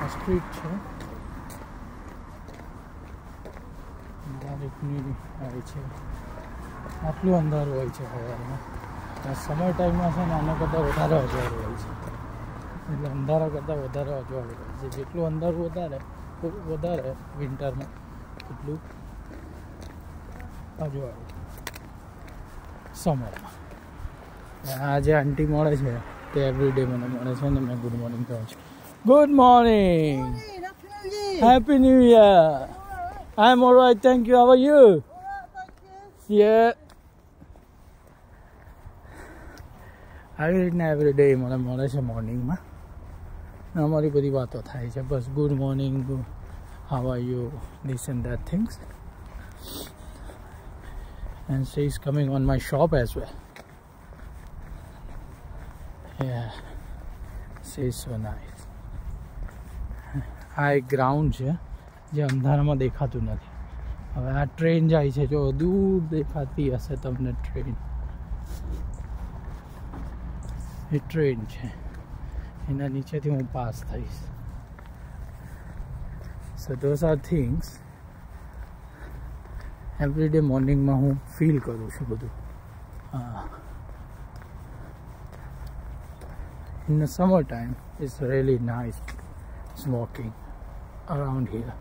Street છે ડાયરેક્ટની આવી છે આટલું અંધારું હોય છે સવારમાં સમર ટાઈમમાં છે ને આના કરતાં વધારે અજવાળું હોય છે એટલે અંધારા કરતાં વધારે અજવાળું હોય છે જેટલું અંધારું વધારે વિન્ટરમાં એટલું અજવાળું સમરમાં આ જે આંટી મળે છે તે એવરીડે મને મળે છે ને મેં ગુડ મોર્નિંગ કહું છું good morning happy new year I am alright thank you how are you યે આવી રીતના એવરીડે મને મળે છે મોર્નિંગમાં અમારી બધી વાતો થાય છે બસ good morning how are you this and that things and she is coming on my shop as well. Yeah, she is so nice. આ એક ગ્રાઉન્ડ છે જે અંધારામાં દેખાતું નથી હવે આ ટ્રેન જાય છે જો દૂર દેખાતી હશે તમને ટ્રેન એ ટ્રેન છે એના નીચેથી હું પાસ થઈશ so those are things everyday મોર્નિંગમાં હું ફીલ કરું છું બધું in the summer time it's really nice walking around here.